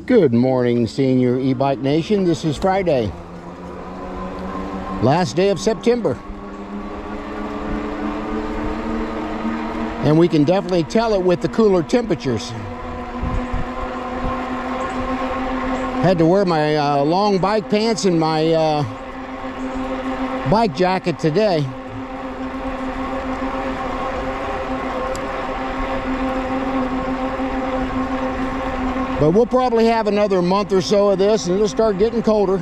Good morning, Senior E-Bike Nation. This is Friday, last day of September. And we can definitely tell it with the cooler temperatures. Had to wear my long bike pants and my bike jacket today. But we'll probably have another month or so of this and it'll start getting colder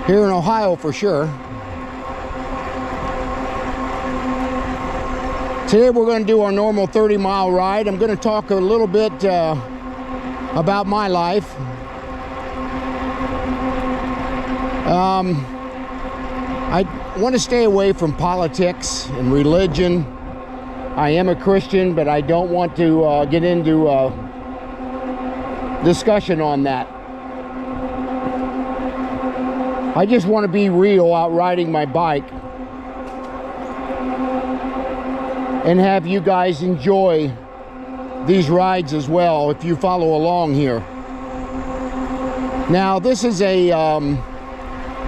here in Ohio for sure. Today we're going to do our normal 30-mile ride. I'm going to talk a little bit about my life. I want to stay away from politics and religion. I am a Christian, but I don't want to get into discussion on that. I just want to be real out riding my bike and have you guys enjoy these rides as well if you follow along here. Now this is a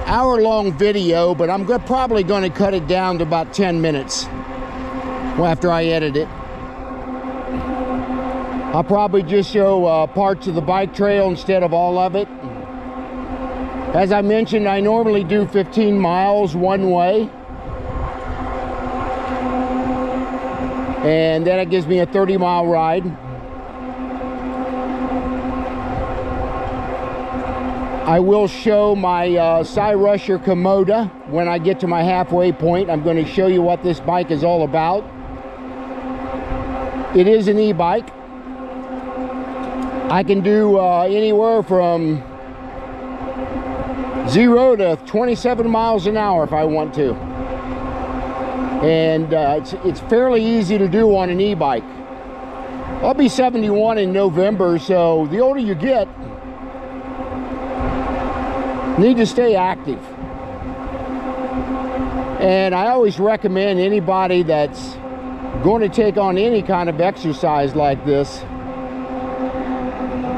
hour-long video, but I'm probably going to cut it down to about 10 minutes after I edit it. I'll probably just show parts of the bike trail instead of all of it. As I mentioned, I normally do 15 miles one way. And then it gives me a 30-mile ride. I will show my Cyrusher Komoda when I get to my halfway point. I'm going to show you what this bike is all about. It is an e-bike. I can do anywhere from 0 to 27 miles an hour if I want to. And it's fairly easy to do on an e-bike. I'll be 71 in November, so the older you get, you need to stay active. And I always recommend anybody that's going to take on any kind of exercise like this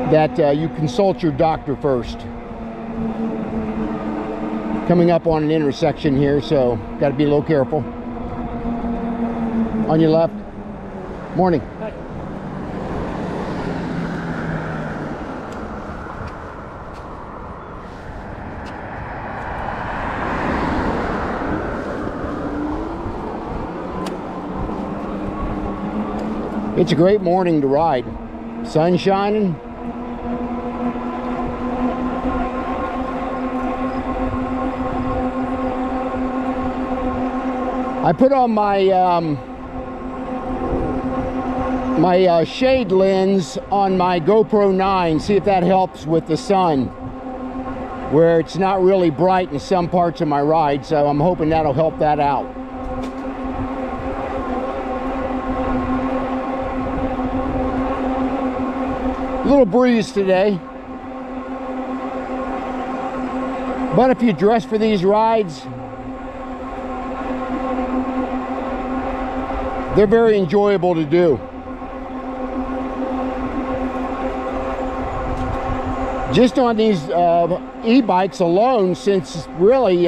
that you consult your doctor first. Coming up on an intersection here, so got to be a little careful. On your left. Morning. Hi. It's a great morning to ride. Sun shining. I put on my shade lens on my GoPro 9, see if that helps with the sun, where it's not really bright in some parts of my ride, so I'm hoping that'll help that out. A little breeze today, but if you dress for these rides, they're very enjoyable to do. Just on these e-bikes alone, since really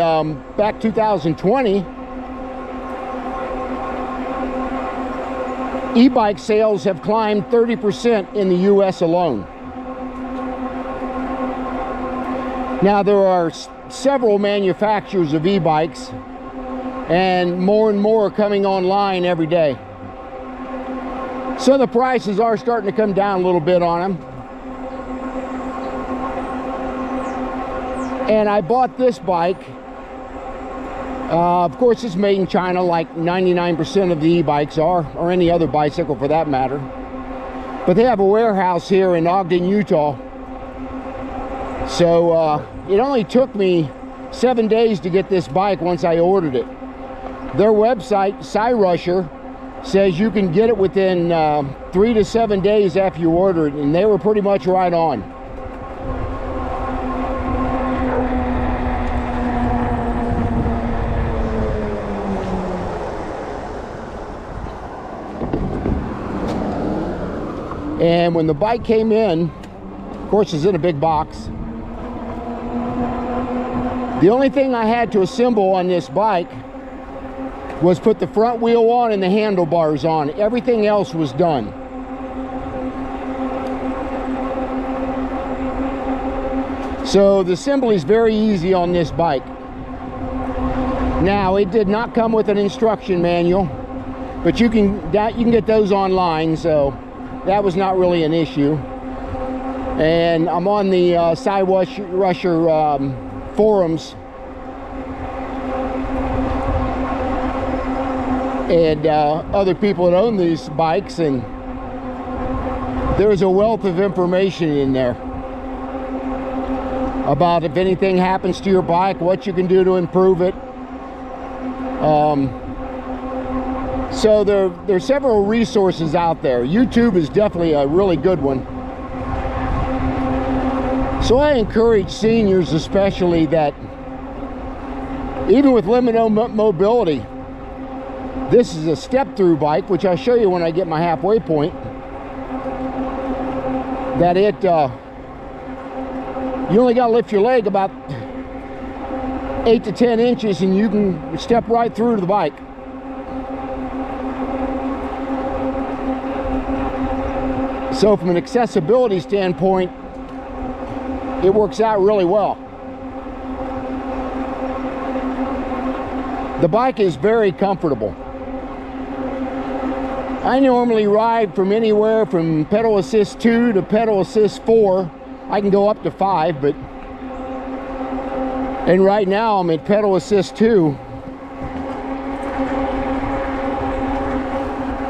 back 2020, e-bike sales have climbed 30% in the US alone. Now there are several manufacturers of e-bikes, and more are coming online every day. So the prices are starting to come down a little bit on them. And I bought this bike. Of course, it's made in China, like 99% of the e-bikes are, or any other bicycle for that matter. But they have a warehouse here in Ogden, Utah. So it only took me 7 days to get this bike once I ordered it. Their website, Cyrusher, says you can get it within 3 to 7 days after you order it, and they were pretty much right on. And when the bike came in, course, it's in a big box. The only thing I had to assemble on this bike was put the front wheel on and the handlebars on. Everything else was done. So the assembly is very easy on this bike. Now, it did not come with an instruction manual, but you can get those online, so that was not really an issue. And I'm on the Rusher forums, and other people that own these bikes, and there's a wealth of information in there about if anything happens to your bike, what you can do to improve it. So there's several resources out there. YouTube is definitely a really good one. So I encourage seniors especially that even with limited mobility, this is a step-through bike, which I'll show you when I get my halfway point, that you only got to lift your leg about 8 to 10 inches and you can step right through to the bike. So from an accessibility standpoint, it works out really well. The bike is very comfortable. I normally ride from anywhere from pedal assist 2 to pedal assist 4. I can go up to 5, and right now I'm at pedal assist 2.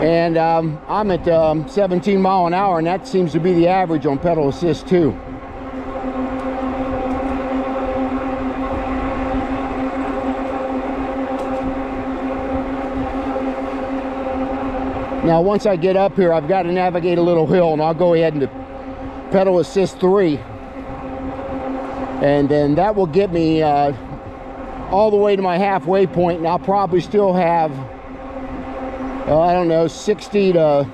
And I'm at 17 mile an hour, and that seems to be the average on pedal assist 2. Now once I get up here, I've got to navigate a little hill, and I'll go ahead into pedal assist 3, and then that will get me all the way to my halfway point, and I'll probably still have I don't know, 60 to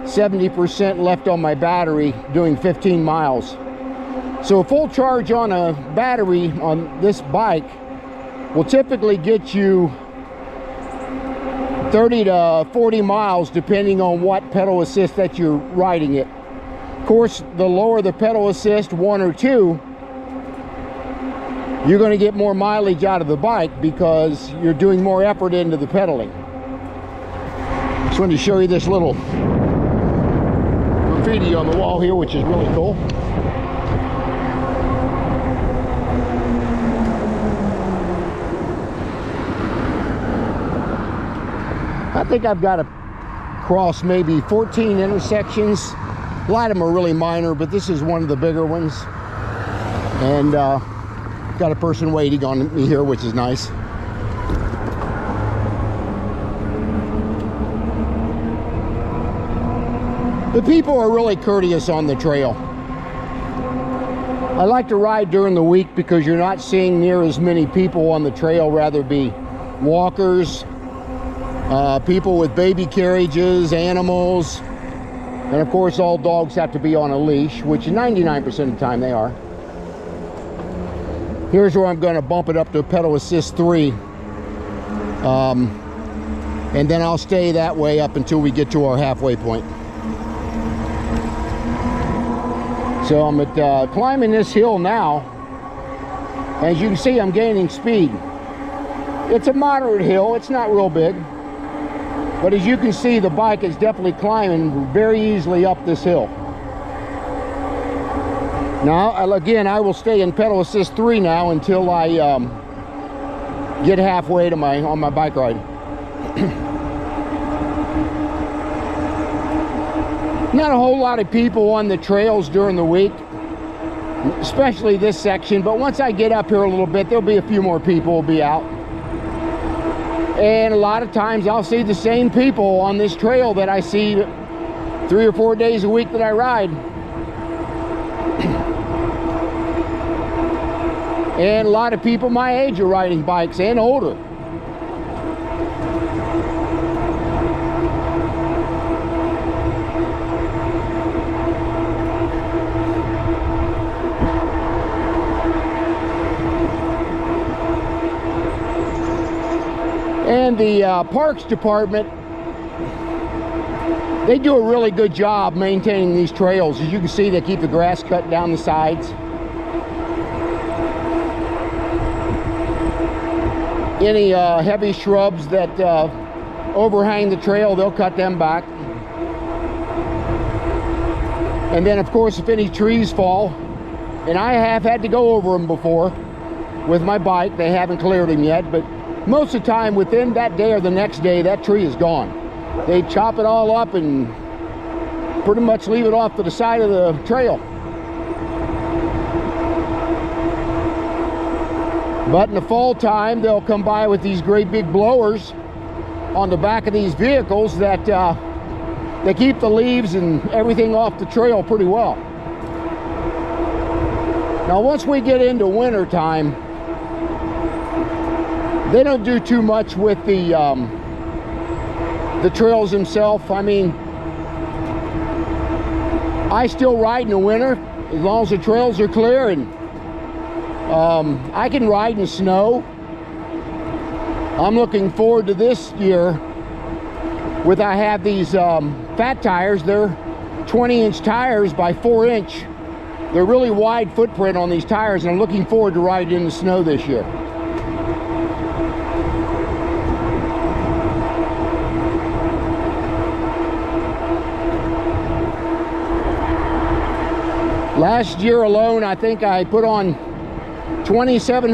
70% left on my battery doing 15 miles. So a full charge on a battery on this bike will typically get you 30 to 40 miles depending on what pedal assist that you're riding it. Of course, the lower the pedal assist, 1 or 2, you're going to get more mileage out of the bike because you're doing more effort into the pedaling. Just wanted to show you this little graffiti on the wall here, which is really cool. I think I've got to cross maybe 14 intersections. A lot of them are really minor, but this is one of the bigger ones. And got a person waiting on me here, which is nice. The people are really courteous on the trail. I like to ride during the week because you're not seeing near as many people on the trail, rather be walkers, people with baby carriages, animals, and of course all dogs have to be on a leash, which 99% of the time they are. Here's where I'm going to bump it up to pedal assist 3, and then I'll stay that way up until we get to our halfway point. So I'm at climbing this hill now. As you can see, I'm gaining speed. It's a moderate hill, it's not real big, but as you can see, the bike is definitely climbing very easily up this hill. Now, again, I will stay in pedal assist 3 now until I get halfway to on my bike ride. Not a whole lot of people on the trails during the week, especially this section, but once I get up here a little bit, there'll be a few more people will be out. And a lot of times I'll see the same people on this trail that I see 3 or 4 days a week that I ride. And a lot of people my age are riding bikes and older. And the Parks Department, they do a really good job maintaining these trails. As you can see, they keep the grass cut down the sides. Any heavy shrubs that overhang the trail, they'll cut them back. And then, of course, if any trees fall, and I have had to go over them before with my bike, they haven't cleared them yet, but most of the time, within that day or the next day, that tree is gone. They chop it all up and pretty much leave it off to the side of the trail. But in the fall time, they'll come by with these great big blowers on the back of these vehicles that they keep the leaves and everything off the trail pretty well. Now, once we get into winter time, they don't do too much with the trails themselves. I mean, I still ride in the winter as long as the trails are clear, and I can ride in snow. I'm looking forward to this year with I have these fat tires. They're 20-inch tires by 4-inch. They're really wide footprint on these tires, and I'm looking forward to riding in the snow this year. Last year alone, I think I put on 2,700